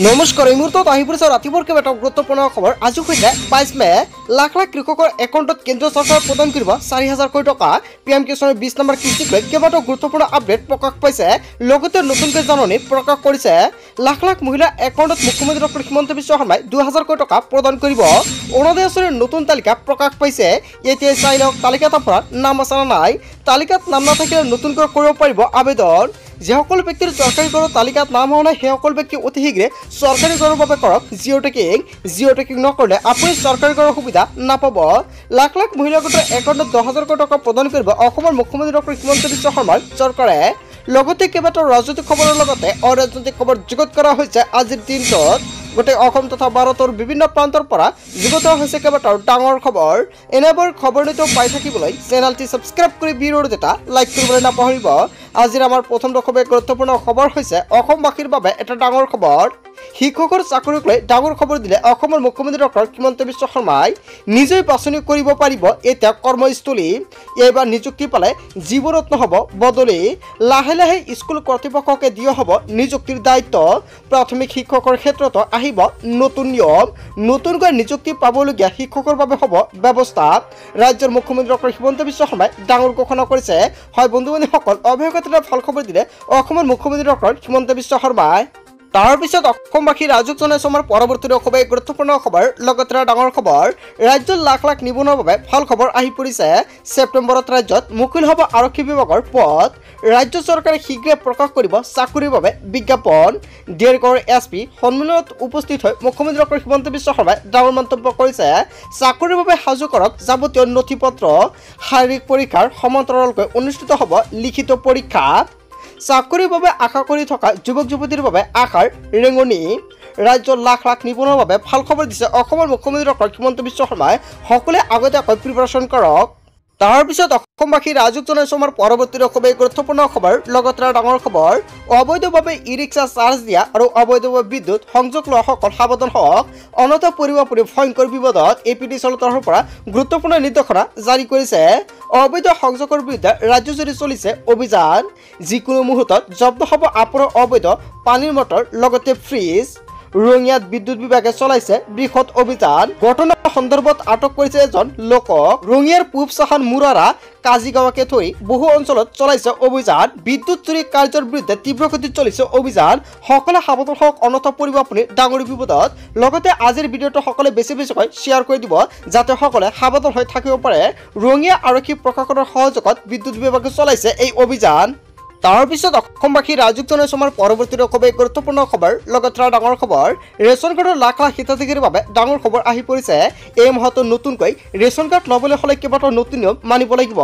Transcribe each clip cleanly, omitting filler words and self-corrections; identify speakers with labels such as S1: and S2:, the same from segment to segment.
S1: নমস্কাৰ এই মুহূৰ্তত আহি পৰিছে ৰাতিপুৱাৰ কেইবাটাও গুৰুত্বপূৰ্ণ খবৰ। আজি হৈছে 22 মে। লাখ লাখ কৃষকৰ একাউণ্টত কেন্দ্ৰীয় চৰকাৰে প্ৰদান কৰিব 4,000 কোটি টকা। PM কিষাণৰ 20 নম্বৰ কিস্তিক লৈ কেইবাটাও গুৰুত্বপূৰ্ণ আপডেট প্ৰকাশ পাইছে। লগতে নতুনকৈ জাননী প্ৰকাশ কৰিছে। লাখ লাখ মহিলাৰ একাউণ্টত মুখ্যমন্ত্ৰী ডক্টৰ হিমন্ত বিশ্ব শৰ্মাই 2,000 কোটি টকা প্ৰদান কৰিব। অৰুণোদয় আঁচনিৰ নতুন তালিকা প্ৰকাশ পাইছে। এতিয়া চাই লওক তালিকাত আপোনাৰ নাম আছে নে নাই। তালিকাত নাম নাথাকিলে নতুনকৈ কৰিব পাৰিব আবেদন। যিসকল ব্যক্তিৰ চৰকাৰী কৰৰ তালিকাত নাম হোৱা নাই সেইসকল ব্যক্তি অতি শীঘ্ৰে চৰকাৰী কৰৰ বাবে কৰক জিঅ' টেকিং নকৰিলে আপুনি চৰকাৰী কৰৰ সুবিধা নাপাব। লাখ লাখ মহিলা গোটৰ একাউণ্টত 10,000 কোটি টকা প্ৰদান কৰিব অসমৰ মুখ্যমন্ত্ৰী ডক্টৰ হিমন্ত বিশ্ব শৰ্মাৰ চৰকাৰে। লগতে কেইবাটাও ৰাজনৈতিক খবৰৰ লগতে অৰাজনৈতিক খবৰ যুগুত কৰা হৈছে আজিৰ দিনটোত। গোটেই অসম তথা ভাৰতৰ বিভিন্ন প্ৰান্তৰ পৰা যুগুত হৈছে কেইবাটাও ডাঙৰ খবৰ। এনেবোৰ খবৰ নিতৌ পাই থাকিবলৈ চেনেলটি ছাবস্ক্ৰাইব কৰি ভিডিঅ'ৰ এটা লাইক কৰিবলৈ নাপাহৰিব। আজিৰ আমাৰ প্ৰথম গুৰুত্বপূৰ্ণ খবৰ হৈছে অসমবাসীৰ বাবে এটা ডাঙৰ খবৰ। শিক্ষকৰ চাকৰিক লৈ ডাঙৰ খবৰ দিলে অসমৰ মুখ্যমন্ত্ৰী ডক্টৰ হিমন্ত বিশ্ব শৰ্মাই। নিজেই বাছনি কৰিব পাৰিব এতিয়া কৰ্মস্থলী। এইবাৰ নিযুক্তি পালে জীৱনত নহ'ব বদলি। লাহে লাহে স্কুল কৰ্তৃপক্ষকে দিয়া হ'ব নিযুক্তিৰ দায়িত্ব। প্ৰাথমিক শিক্ষকৰ ক্ষেত্ৰতো আহিব নতুন নিয়ম। নতুনকৈ নিযুক্তি পাবলগীয়া শিক্ষকৰ বাবে হ'ব ব্যৱস্থা। ৰাজ্যৰ মুখ্যমন্ত্ৰী ডক্টৰ হিমন্ত বিশ্ব শৰ্মাই ডাঙৰ ঘোষণা কৰিছে। হয় বন্ধু বান্ধৱীসকল, অৱশেষত ভাল খবৰ দিলে অসমৰ মুখ্যমন্ত্ৰী ডক্টৰ হিমন্ত বিশ্ব শৰ্মাই। তাৰ পিছত অসমবাসী ৰাজক জনাইছে আমাৰ পৰৱৰ্তী খুবেই গুৰুত্বপূৰ্ণ খবৰ। লগতে ডাঙৰ খবৰ, ৰাজ্যৰ লাখ লাখ নিবনুৱাৰ বাবে ভাল খবৰ আহি পৰিছে। ছেপ্টেম্বৰত ৰাজ্যত মুকলি হ'ব আৰক্ষী বিভাগৰ পদ। ৰাজ্য চৰকাৰে শীঘ্ৰে প্ৰকাশ কৰিব চাকৰিৰ বাবে বিজ্ঞাপন। ডিআৰগড় SP সন্মিলনত উপস্থিত হৈ মুখ্যমন্ত্ৰী ডক্টৰ হিমন্ত বিশ্ব শৰ্মাই ডাঙৰ মন্তব্য কৰিছে। চাকৰিৰ বাবে সাজু কৰক যাৱতীয় নথি পত্ৰ। শাৰীৰিক পৰীক্ষাৰ সমান্তৰালকৈ অনুষ্ঠিত হ'ব লিখিত পৰীক্ষা। চাকৰিৰ বাবে আশা কৰি থকা যুৱক যুৱতীৰ বাবে আশাৰ ৰেঙনি। ৰাজ্যৰ লাখ লাখ নিবনুৱাৰ বাবে ভাল খবৰ দিছে অসমৰ মুখ্যমন্ত্ৰী ডক্টৰ হিমন্ত বিশ্ব শৰ্মাই। সকলোৱে আগতীয়াকৈ প্ৰিপাৰেশ্যন কৰক। তাৰপিছত অসমবাসী ৰাজক জনাইছো আমাৰ পৰৱৰ্তী খুবেই গুৰুত্বপূৰ্ণ খবৰ। লগতে ডাঙৰ খবৰ, অবৈধভাৱে ই ৰিক্সা চাৰ্জ দিয়া আৰু অবৈধভাৱে বিদ্যুৎ সংযোগ লোৱাসকল সাৱধান হওক। অনথা পৰিব ভয়ংকৰ বিপদত। APDCL তৰফৰ পৰা গুৰুত্বপূৰ্ণ নিৰ্দেশনা জাৰি কৰিছে। অবৈধ সংযোগৰ বিৰুদ্ধে ৰাজ্যজুৰি চলিছে অভিযান। যিকোনো মুহূৰ্তত জব্দ হ'ব আপোনাৰ অবৈধ পানীৰ মটৰ লগতে ফ্ৰিজ। ৰঙিয়াত বিদ্যুৎ বিভাগে চলাইছে বৃহৎ অভিযান। ঘটনা সন্দৰ্ভত আটক কৰিছে এজন লোকক। ৰঙিয়াৰ পূব চাহান মুৰাৰা কাজিগাঁৱকে ধৰি বহু অঞ্চলত চলাইছে অভিযান। বিদ্যুৎ চুৰি কাৰ্যৰ বিৰুদ্ধে তীব্ৰ গতিত চলিছে অভিযান। সকলে সাৱধান হওক, অনথা পৰিব আপুনি ডাঙৰ বিপদত। লগতে আজিৰ ভিডিঅ'টো সকলে বেছিকৈ শ্বেয়াৰ কৰি দিব যাতে সকলে সাৱধান হৈ থাকিব পাৰে। ৰঙিয়া আৰক্ষী প্ৰশাসনৰ সহযোগত বিদ্যুৎ বিভাগে চলাইছে এই অভিযান। তাৰপিছত অসমবাসী ৰাজক জনাইছো আমাৰ পৰৱৰ্তী খুবেই গুৰুত্বপূৰ্ণ খবৰ। লগতে ডাঙৰ খবৰ, ৰেচন কাৰ্ডৰ লাখ লাখ হিতাধিকাৰীৰ বাবে ডাঙৰ খবৰ আহি পৰিছে। এই মাহত নতুনকৈ ৰেচন কাৰ্ড ল'বলৈ হ'লে কেইবাটাও নতুন নিয়ম মানিব লাগিব।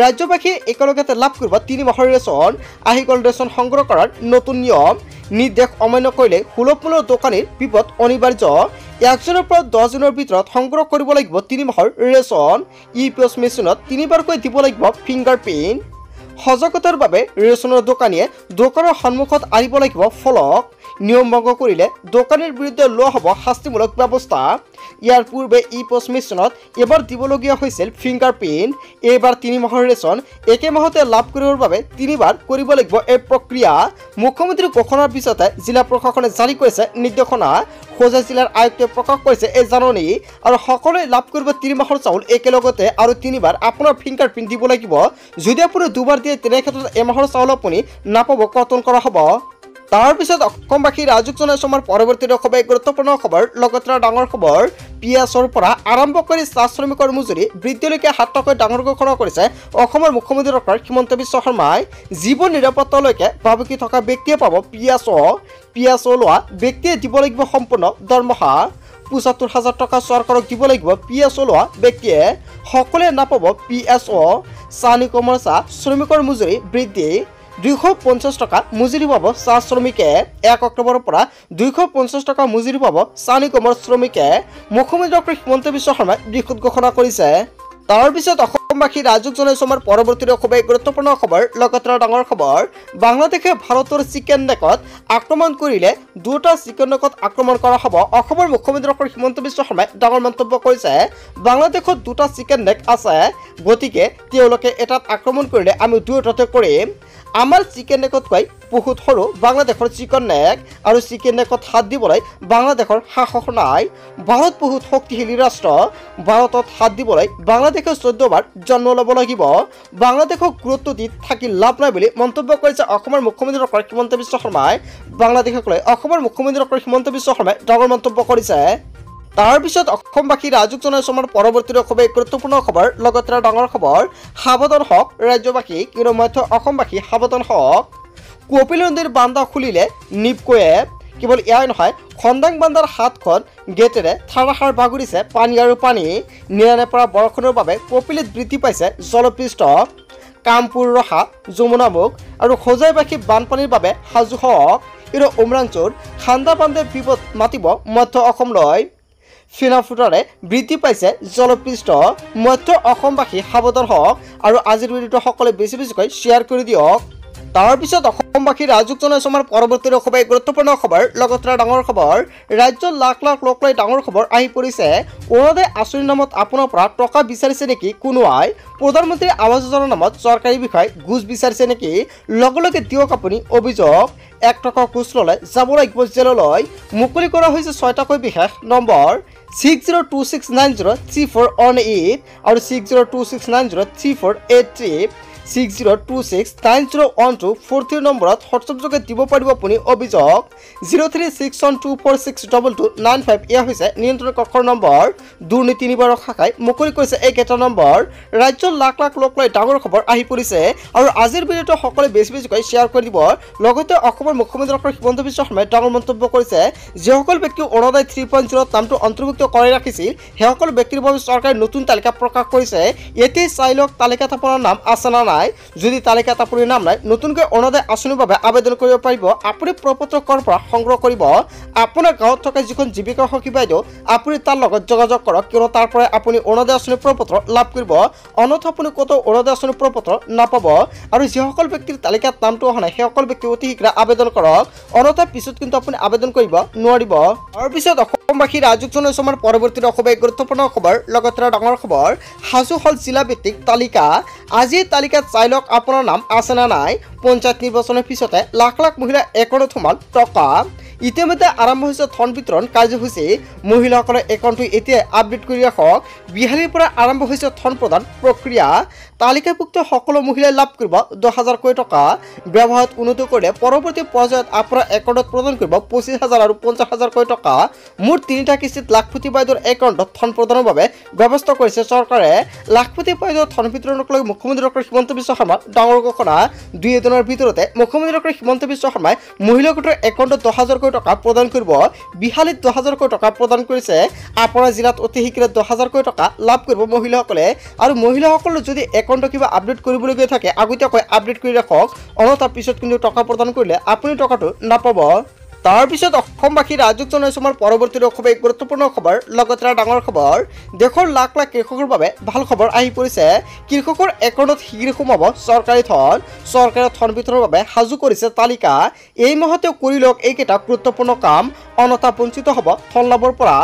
S1: ৰাজ্যবাসীয়ে একেলগে লাভ কৰিব 3 মাহৰ ৰেচন। আহি গ'ল ৰেচন সংগ্ৰহ কৰাৰ নতুন নিয়ম। নিৰ্দেশ অমান্য কৰিলে সুলভ মূল্যৰ দোকানীৰ বিপদ অনিবাৰ্য। 1 জনৰ পৰা 10 জনৰ ভিতৰত সংগ্ৰহ কৰিব লাগিব 3 মাহৰ ৰেচন। EPOS মেচিনত 3বাৰকৈ দিব লাগিব ফিংগাৰপ্ৰিণ্ট। সজাগতাৰ বাবে ৰেচনৰ দোকানীয়ে দোকানৰ সন্মুখত আনিব লাগিব ফলক। নিয়ম ভংগ কৰিলে দোকানীৰ বিৰুদ্ধে লোৱা হ'ব শাস্তিমূলক ব্যৱস্থা। ইয়াৰ পূৰ্বে EPOS মেচিনত এবাৰ দিবলগীয়া হৈছিল ফিংগাৰপ্ৰিণ্ট। এইবাৰ 3 মাহৰ ৰেচন একে মাহতে লাভ কৰিবৰ বাবে 3বাৰ কৰিব লাগিব এই প্ৰক্ৰিয়া। মুখ্যমন্ত্ৰীৰ ঘোষণাৰ পিছতে জিলা প্ৰশাসনে জাৰি কৰিছে নিৰ্দেশনা। হোজাই জিলাৰ আয়ুক্তে প্ৰকাশ কৰিছে এই জাননী। আৰু সকলোৱে লাভ কৰিব 3 মাহৰ চাউল একেলগতে আৰু 3বাৰ আপোনাৰ ফিংগাৰপ্ৰিণ্ট দিব লাগিব। যদি আপুনি 2বাৰ দিয়ে তেনে ক্ষেত্ৰত এমাহৰ চাউল আপুনি নাপাব, কৰ্তন কৰা হ'ব। তাৰপিছত অসমবাসী ৰাজক জনাইছো আমাৰ পৰৱৰ্তী খুবেই গুৰুত্বপূৰ্ণ খবৰ। লগতে ডাঙৰ খবৰ, পিয়াজৰ পৰা আৰম্ভ কৰি চাহ শ্ৰমিকৰ মজুৰি বৃদ্ধিলৈকে 7টাকৈ ডাঙৰ ঘোষণা কৰিছে অসমৰ মুখ্যমন্ত্ৰী ডক্টৰ হিমন্ত বিশ্ব শৰ্মাই। জীৱন নিৰাপত্তালৈকে ভাবুকি থকা ব্যক্তিয়ে পাব পিয়াজ লোৱা ব্যক্তিয়ে দিব লাগিব সম্পূৰ্ণ দৰমহা। 75,000 টকা চৰকাৰক দিব লাগিব পিয়াজ লোৱা ব্যক্তিয়ে। সকলোৱে নাপাব PSO। চাহ নিগমৰ চাহ শ্ৰমিকৰ মজুৰি বৃদ্ধি। 250 টকা মজুৰি পাব চাহ শ্ৰমিকে। 1 অক্টোবৰৰ পৰা 250 টকা মজুৰি পাব চাহ নিগমৰ শ্ৰমিকে। মুখ্যমন্ত্ৰী ডক্টৰ হিমন্ত বিশ্ব শৰ্মাই বৃহৎ ঘোষণা কৰিছে। তাৰপিছত অসমবাসী ৰাজক জনাইছো আমাৰ পৰৱৰ্তী খুবেই গুৰুত্বপূৰ্ণ খবৰ। লগতে ডাঙৰ খবৰ, বাংলাদেশে ভাৰতৰ চিকেন নেকত আক্ৰমণ কৰিলে 2টা চিকেন নেকত আক্ৰমণ কৰা হ'ব। অসমৰ মুখ্যমন্ত্ৰী ডক্টৰ হিমন্ত বিশ্ব শৰ্মাই ডাঙৰ মন্তব্য কৰিছে। বাংলাদেশত 2টা চিকেন নেক আছে, গতিকে তেওঁলোকে এটাত আক্ৰমণ কৰিলে আমি 2টাতে কৰিম। আমাৰ চিকেন নেকতকৈ বহুত সৰু বাংলাদেশৰ চিকন নেক আৰু চিকেন নেকত হাত দিবলৈ বাংলাদেশৰ সাহস নাই। ভাৰত বহুত শক্তিশালী ৰাষ্ট্ৰ, ভাৰতত হাত দিবলৈ বাংলাদেশে 14 বাৰ জন্ম ল'ব লাগিব। বাংলাদেশক গুৰুত্ব দি থাকি লাভ নাই বুলি মন্তব্য কৰিছে অসমৰ মুখ্যমন্ত্ৰী ডক্টৰ হিমন্ত বিশ্ব শৰ্মাই। বাংলাদেশক লৈ অসমৰ মুখ্যমন্ত্ৰী ডক্টৰ হিমন্ত বিশ্ব শৰ্মাই ডাঙৰ মন্তব্য কৰিছে। তাৰ পিছত অসমবাসী ৰাজুক জনাইছো আমাৰ পৰৱৰ্তী খুবেই গুৰুত্বপূৰ্ণ খবৰ, লগতে ডাঙৰ খবৰ। সাৱধান হওক ৰাজ্যবাসী, কিন্তু মধ্য অসমবাসী সাৱধান হওক। কপিলী নদীৰ বান্ধা খুলিলে নিপকোৱে। কেৱল এয়াই নহয়, খন্দাং বান্ধাৰ 7খন গেটেৰে ধাৰাসাৰ বাগৰিছে পানী আৰু পানী। নিৰানে পৰা বৰষুণৰ বাবে কপিলীত বৃদ্ধি পাইছে জলপৃষ্ঠ। কামপুৰ, ৰহা, যমুনামুখ আৰু হোজাইবাসী বানপানীৰ বাবে সাজু হওক। কিন্তু উমৰাংচুৰ খান্দা বান্ধে বিপদ মাতিব মধ্য অসমলৈ। ফিনাফুটাৰে বৃদ্ধি পাইছে জলপৃষ্ঠ। মধ্য অসমবাসী সাৱধান হওক আৰু আজিৰ ভিডিঅ'টো সকলোৱে বেছিকৈ শ্বেয়াৰ কৰি দিয়ক। তাৰ পিছত অসমবাসী ৰাজুক জনাইছো আমাৰ পৰৱৰ্তী খুবেই গুৰুত্বপূৰ্ণ খবৰ, লগতে ডাঙৰ খবৰ। ৰাজ্যৰ লাখ লাখ লোক লৈ ডাঙৰ খবৰ আহি পৰিছে। অৰুণোদয় আঁচনিৰ নামত আপোনাৰ পৰা টকা বিচাৰিছে নেকি কোনোৱাই? প্ৰধানমন্ত্ৰী আৱাস যোজনাৰ নামত চৰকাৰী বিষয় ঘুচ বিচাৰিছে নেকি? লগে লগে দিয়ক আপুনি অভিযোগ। 1 টকা ঘুচ ল'লে যাব লাগিব জেললৈ। মুকলি কৰা হৈছে 6টাকৈ বিশেষ নম্বৰ। 6026903418 আৰু 6026903483, 6026901243 নম্বৰত হোৱাটছআপ যোগে দিব পাৰিব আপুনি অভিযোগ। 036124622295 এয়া হৈছে নিয়ন্ত্ৰণ কক্ষৰ নম্বৰ। দুৰ্নীতি নিবাৰক শাখাই মুকলি কৰিছে এইকেইটা নম্বৰ। ৰাজ্যৰ লাখ লাখ লোক লৈ ডাঙৰ খবৰ আহি পৰিছে আৰু আজিৰ ভিডিঅ'টো সকলোৱে বেছিকৈ শ্বেয়াৰ কৰি দিব। লগতে অসমৰ মুখ্যমন্ত্ৰী ডক্টৰ হিমন্ত বিশ্ব শৰ্মাই ডাঙৰ মন্তব্য কৰিছে, যিসকল ব্যক্তি অৰুণোদয় 3.0 নামটো অন্তৰ্ভুক্ত কৰাই ৰাখিছিল সেইসকল ব্যক্তিৰ বাবে চৰকাৰে নতুন তালিকা প্ৰকাশ কৰিছে। এতিয়া চাই লওক তালিকাত আপোনাৰ নাম আছে না নাই। যদি তালিকাত আপোনাৰ নাম নাই, নতুনকৈ অৰুণোদয় আঁচনিৰ বাবে আবেদন কৰিব পাৰিব। আপুনি প্ৰপত্ৰ কৰ পৰা সংগ্ৰহ কৰিব? আপোনাৰ গাঁৱত থকা যিখন জীৱিকা সখী বাইদেউ, আপুনি তাৰ লগত যোগাযোগ কৰক, কিয়নো তাৰ পৰাই আপুনি অৰুণোদয় আঁচনিৰ প্ৰপত্ৰ লাভ কৰিব। অন্যথা আপুনি ক'তো অৰুণোদয় আঁচনিৰ প্ৰপত্ৰ নাপাব। আৰু যিসকল ব্যক্তিৰ তালিকাত নামটো অহা নাই সেইসকল ব্যক্তি অতি শীঘ্ৰে আবেদন কৰক, অন্যথা পিছত কিন্তু আপুনি আবেদন কৰিব নোৱাৰিব। তাৰপিছত অসমবাসী ৰাজুক জনাইছো আমাৰ পৰৱৰ্তী খুবেই গুৰুত্বপূৰ্ণ খবৰ, লগতে ডাঙৰ খবৰ। সাজু হল জিলা ভিত্তিক তালিকা। আজি তালিকাত চাই লওক আপোনাৰ নাম আছে না নাই। পঞ্চায়ত নিৰ্বাচনৰ পিছতে লাখ লাখ মহিলা একাউণ্টত সোমাল টকা। ইতিমধ্যে আৰম্ভ হৈছে ধন বিতৰণ কাৰ্যসূচী। মহিলাসকলৰ একাউণ্টটো এতিয়া আপডেট কৰি ৰাখক। বিহালীৰ পৰা আৰম্ভ হৈছে ধন প্ৰদান প্ৰক্ৰিয়া। তালিকাভুক্ত সকলো মহিলাই লাভ কৰিব 10,000কৈ টকা। ব্যৱহাৰত উন্নত কৰিলে পৰৱৰ্তী পৰ্যায়ত আপোনাৰ একাউণ্টত প্ৰদান কৰিব 25,000 আৰু 50,000কৈ টকা। মুঠ 3টা কিস্তিত লাখপতি বাইদেউৰ একাউণ্টত ধন প্ৰদানৰ বাবে ব্যৱস্থা কৰিছে চৰকাৰে। লাখপতি বাইদেউৰ ধন বিতৰণক লৈ মুখ্যমন্ত্ৰী ডক্টৰ হিমন্ত বিশ্ব শৰ্মাৰ ডাঙৰ ঘোষণা। 2 দিনৰ ভিতৰতে মুখ্যমন্ত্ৰী ডক্টৰ হিমন্ত বিশ্ব শৰ্মাই মহিলা গোটৰ একাউণ্টত 10,000কৈ টকা প্ৰদান কৰিব। বিহালীত 10,000কৈ টকা প্ৰদান কৰিছে। আপোনাৰ জিলাত অতি শীঘ্ৰে 10,000কৈ টকা লাভ কৰিব মহিলাসকলে। আৰু মহিলাসকলৰ যদি একাউণ্টত কিবা আপডেট কৰিবলগীয়া থাকে আগতীয়াকৈ আপডেট কৰি ৰাখক, অন্যথা পিছত কিন্তু টকা প্ৰদান কৰিলে আপুনি টকাটো নাপাব। তাৰ পিছত অসমবাসী ৰাজুক জনাইছো আমাৰ পৰৱৰ্তী খুবেই গুৰুত্বপূৰ্ণ খবৰ, লগতে ডাঙৰ খবৰ। দেশৰ লাখ লাখ কৃষকৰ বাবে ভাল খবৰ আহি পৰিছে। কৃষকৰ একাউণ্টত শীঘ্ৰে সোমাব চৰকাৰী ধন। চৰকাৰে ধন বিতৰণৰ বাবে সাজু কৰিছে তালিকা। এই মাহতে কৰি লওক এইকেইটা গুৰুত্বপূৰ্ণ কাম, অন্যথা বঞ্চিত হ'ব ধন লাভৰ পৰা।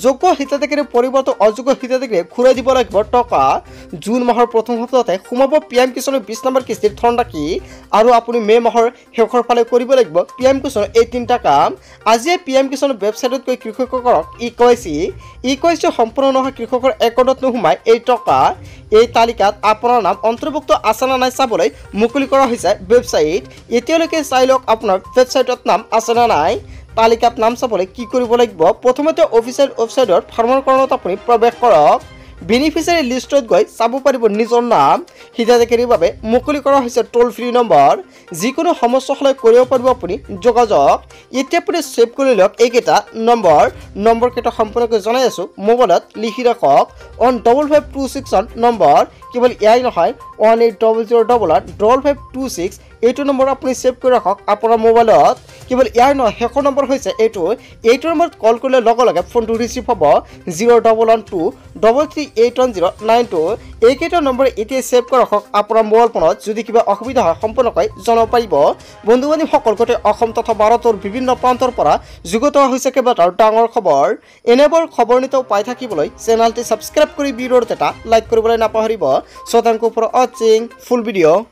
S1: যোগ্য হিতাধিকাৰীৰ পৰিৱৰ্তে অযোগ্য হিতাধিকাৰীয়ে ঘূৰাই দিব লাগিব টকা। জুন মাহৰ প্ৰথম সপ্তাহতে সোমাব PM কিষাণৰ 20 নম্বৰ কিস্তিৰ ধন ৰাখি। আৰু আপুনি মে মাহৰ শেষৰ ফালে কৰিব লাগিব PM কিষাণৰ এই 3টা কাম। আজিয়ে PM কিষাণৰ ৱেবছাইটত গৈ কৃষকসকলক ই-KYC সম্পূৰ্ণ নহয় কৃষকৰ একাউণ্টত নোসোমাই এই টকা। এই তালিকাত আপোনাৰ নাম অন্তৰ্ভুক্ত আছে না নাই চাবলৈ মুকলি কৰা হৈছে ৱেবছাইট। এতিয়ালৈকে চাই লওক আপোনাৰ ৱেবছাইটত নাম আছে না নাই। তালিকাত নাম চাবলৈ কি কৰিব লাগিব? প্ৰথমতে অফিচিয়েল ৱেবছাইটৰ ফাৰ্মাৰকৰণত আপুনি প্ৰৱেশ কৰক। বেনিফিচিয়াৰী লিষ্টত গৈ চাব পাৰিব নিজৰ নাম। হিতাধিকাৰীৰ বাবে মুকলি কৰা হৈছে টোল ফ্ৰী নম্বৰ। যিকোনো সমস্যা হ'লে কৰিব পাৰিব আপুনি যোগাযোগ। এতিয়া আপুনি ছেভ কৰি লওক এইকেইটা নম্বৰকেইটা সম্পূৰ্ণকৈ জনাই আছোঁ। মোবাইলত লিখি ৰাখক 15526 নম্বৰ। কেৱল এয়াই নহয় 1800885526 এইটো নম্বৰ আপুনি ছেভ কৰি ৰাখক আপোনাৰ মোবাইলত। কেৱল ইয়াৰ নহয় শেষৰ নম্বৰ হৈছে এইটো নম্বৰত কল কৰিলে লগে লগে ফোনটো ৰিচিভ হ'ব 011223381092। এইকেইটা নম্বৰ এতিয়া ছেভ কৰি ৰাখক আপোনাৰ মোবাইল ফোনত। যদি কিবা অসুবিধা হয় সম্পূৰ্ণকৈ জনাব পাৰিব। বন্ধু বান্ধৱীসকল গোটেই অসম তথা ভাৰতৰ বিভিন্ন প্ৰান্তৰ পৰা যুগুত হৈছে কেইবাটাও ডাঙৰ খবৰ। এনেবোৰ খবৰ নিতৌ পাই থাকিবলৈ চেনেলটি ছাবস্ক্ৰাইব কৰি ভিডিঅ'ত এটা লাইক কৰিবলৈ নাপাহৰিব। So thank you for watching full video.